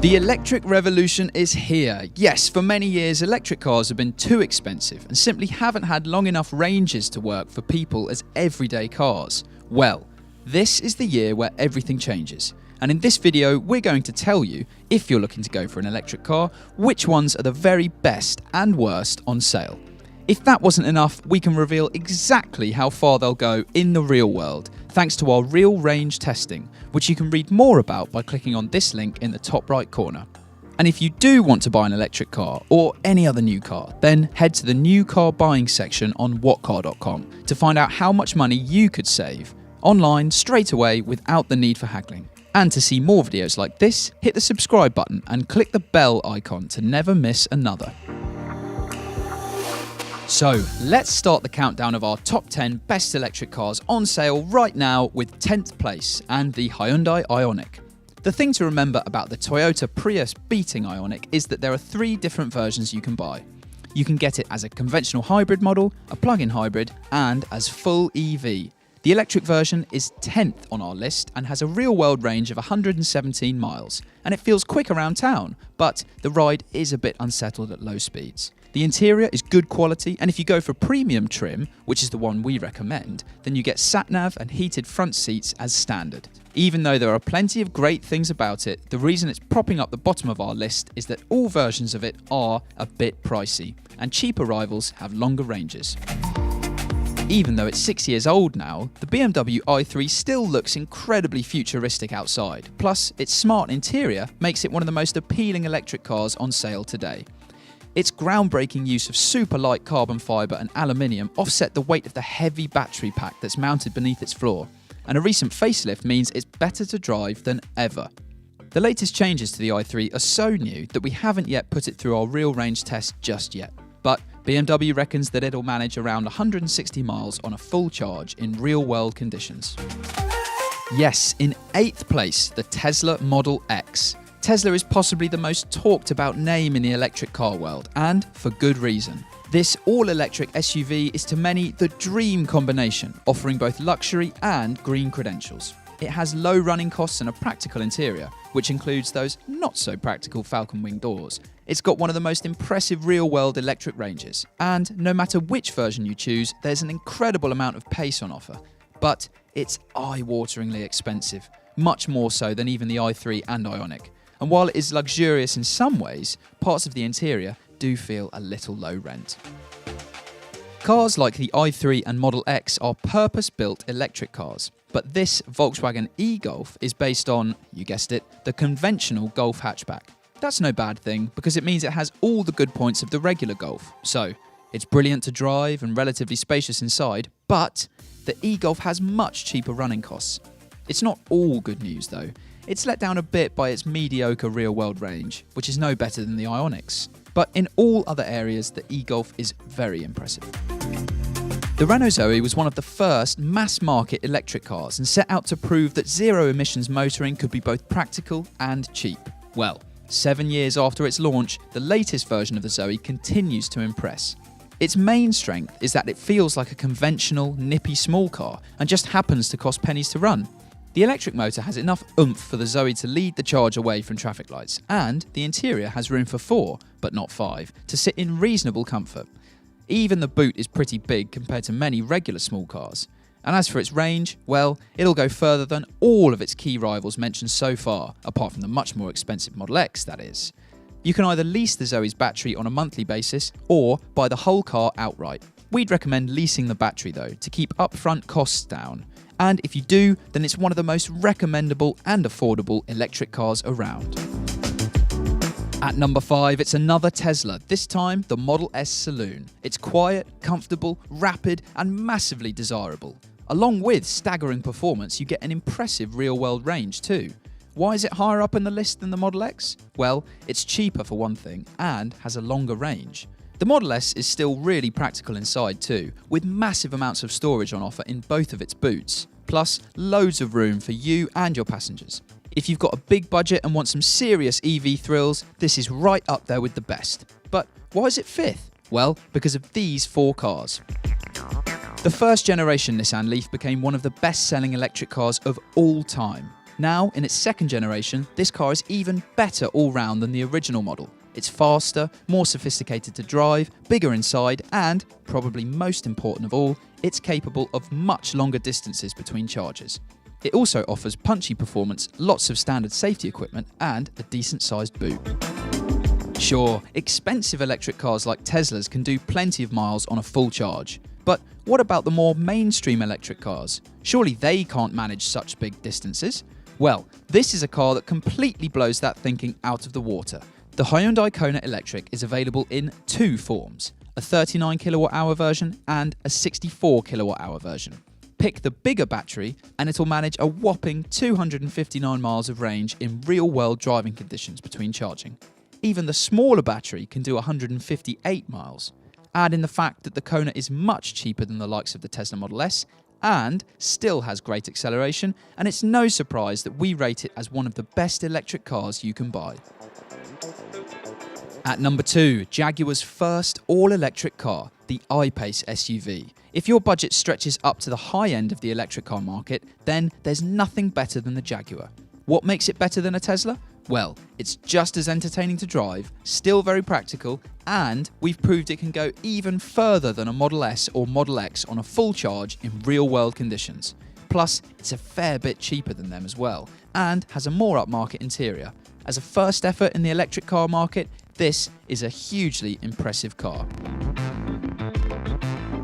The electric revolution is here. Yes, for many years electric cars have been too expensive and simply haven't had long enough ranges to work for people as everyday cars. Well, this is the year where everything changes. And in this video, we're going to tell you, if you're looking to go for an electric car, which ones are the very best and worst on sale. If that wasn't enough, we can reveal exactly how far they'll go in the real world, thanks to our real range testing, which you can read more about by clicking on this link in the top right corner. And if you do want to buy an electric car or any other new car, then head to the new car buying section on whatcar.com to find out how much money you could save online straight away without the need for haggling. And to see more videos like this, hit the subscribe button and click the bell icon to never miss another. So, let's start the countdown of our top 10 best electric cars on sale right now with 10th place and the Hyundai Ioniq. The thing to remember about the Toyota Prius beating Ioniq is that there are 3 different versions you can buy. You can get it as a conventional hybrid model, a plug-in hybrid, and as full EV. The electric version is 10th on our list and has a real-world range of 117 miles, and it feels quick around town, but the ride is a bit unsettled at low speeds. The interior is good quality, and if you go for premium trim, which is the one we recommend, then you get sat-nav and heated front seats as standard. Even though there are plenty of great things about it, the reason it's propping up the bottom of our list is that all versions of it are a bit pricey, and cheaper rivals have longer ranges. Even though it's 6 years old now, the BMW i3 still looks incredibly futuristic outside. Plus, its smart interior makes it one of the most appealing electric cars on sale today. Its groundbreaking use of super light carbon fibre and aluminium offset the weight of the heavy battery pack that's mounted beneath its floor, and a recent facelift means it's better to drive than ever. The latest changes to the i3 are so new that we haven't yet put it through our real range test just yet, but BMW reckons that it'll manage around 160 miles on a full charge in real-world conditions. Yes, in 8th place, the Tesla Model X. Tesla is possibly the most talked about name in the electric car world, and for good reason. This all-electric SUV is to many the dream combination, offering both luxury and green credentials. It has low running costs and a practical interior, which includes those not-so-practical Falcon Wing doors. It's got one of the most impressive real-world electric ranges, and no matter which version you choose, there's an incredible amount of pace on offer. But it's eye-wateringly expensive, much more so than even the i3 and Ioniq. And while it is luxurious in some ways, parts of the interior do feel a little low rent. Cars like the i3 and Model X are purpose-built electric cars, but this Volkswagen e-Golf is based on, you guessed it, the conventional Golf hatchback. That's no bad thing because it means it has all the good points of the regular Golf. So, it's brilliant to drive and relatively spacious inside, but the e-Golf has much cheaper running costs. It's not all good news though. It's let down a bit by its mediocre real-world range, which is no better than the Ioniq's. But in all other areas, the e-Golf is very impressive. The Renault Zoe was one of the first mass-market electric cars and set out to prove that zero-emissions motoring could be both practical and cheap. Well, 7 years after its launch, the latest version of the Zoe continues to impress. Its main strength is that it feels like a conventional, nippy small car and just happens to cost pennies to run. The electric motor has enough oomph for the Zoe to lead the charge away from traffic lights, and the interior has room for 4, but not 5, to sit in reasonable comfort. Even the boot is pretty big compared to many regular small cars. And as for its range, well, it'll go further than all of its key rivals mentioned so far, apart from the much more expensive Model X, that is. You can either lease the Zoe's battery on a monthly basis, or buy the whole car outright. We'd recommend leasing the battery though, to keep upfront costs down. And if you do, then it's one of the most recommendable and affordable electric cars around. At number 5, it's another Tesla, this time the Model S Saloon. It's quiet, comfortable, rapid, and massively desirable. Along with staggering performance, you get an impressive real-world range too. Why is it higher up in the list than the Model X? Well, it's cheaper for one thing, and has a longer range. The Model S is still really practical inside too, with massive amounts of storage on offer in both of its boots, plus loads of room for you and your passengers. If you've got a big budget and want some serious EV thrills, this is right up there with the best. But why is it 5th? Well, because of these 4 cars. The first generation Nissan Leaf became one of the best-selling electric cars of all time. Now, in its second generation, this car is even better all-round than the original model. It's faster, more sophisticated to drive, bigger inside, and, probably most important of all, it's capable of much longer distances between charges. It also offers punchy performance, lots of standard safety equipment, and a decent-sized boot. Sure, expensive electric cars like Teslas can do plenty of miles on a full charge. But what about the more mainstream electric cars? Surely they can't manage such big distances? Well, this is a car that completely blows that thinking out of the water. The Hyundai Kona Electric is available in two forms, a 39 kWh version and a 64 kWh version. Pick the bigger battery and it'll manage a whopping 259 miles of range in real-world driving conditions between charging. Even the smaller battery can do 158 miles. Add in the fact that the Kona is much cheaper than the likes of the Tesla Model S and still has great acceleration, and it's no surprise that we rate it as one of the best electric cars you can buy. At number 2, Jaguar's first all-electric car, the I-Pace SUV. If your budget stretches up to the high end of the electric car market, then there's nothing better than the Jaguar. What makes it better than a Tesla? Well, it's just as entertaining to drive, still very practical, and we've proved it can go even further than a Model S or Model X on a full charge in real-world conditions. Plus, it's a fair bit cheaper than them as well, and has a more upmarket interior. As a first effort in the electric car market, this is a hugely impressive car.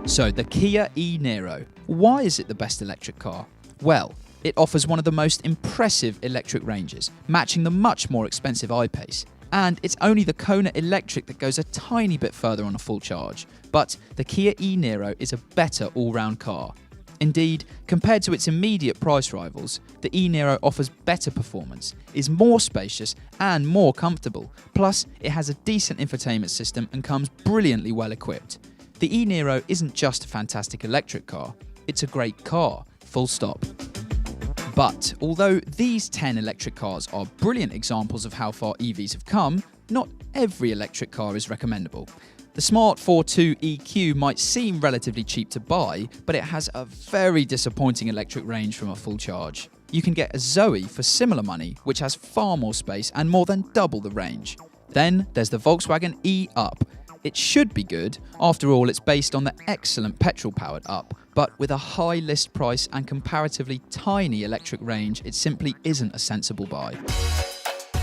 So, the Kia e-Niro. Why is it the best electric car? Well, it offers one of the most impressive electric ranges, matching the much more expensive I-Pace. And it's only the Kona Electric that goes a tiny bit further on a full charge. But the Kia e-Niro is a better all-round car. Indeed, compared to its immediate price rivals, the e-Niro offers better performance, is more spacious and more comfortable. Plus, it has a decent infotainment system and comes brilliantly well equipped. The e-Niro isn't just a fantastic electric car, it's a great car, full stop. But although these 10 electric cars are brilliant examples of how far EVs have come, not every electric car is recommendable. The Smart 4.2 EQ might seem relatively cheap to buy, but it has a very disappointing electric range from a full charge. You can get a Zoe for similar money, which has far more space and more than double the range. Then there's the Volkswagen e-Up. It should be good, after all it's based on the excellent petrol-powered Up, but with a high list price and comparatively tiny electric range, it simply isn't a sensible buy.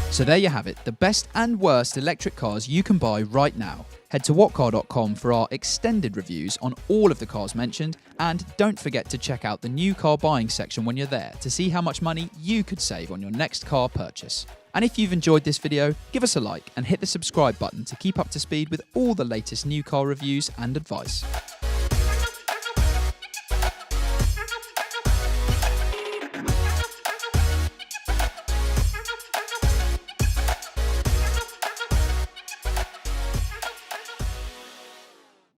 So there you have it, the best and worst electric cars you can buy right now. Head to whatcar.com for our extended reviews on all of the cars mentioned, and don't forget to check out the new car buying section when you're there to see how much money you could save on your next car purchase. And if you've enjoyed this video, give us a like and hit the subscribe button to keep up to speed with all the latest new car reviews and advice.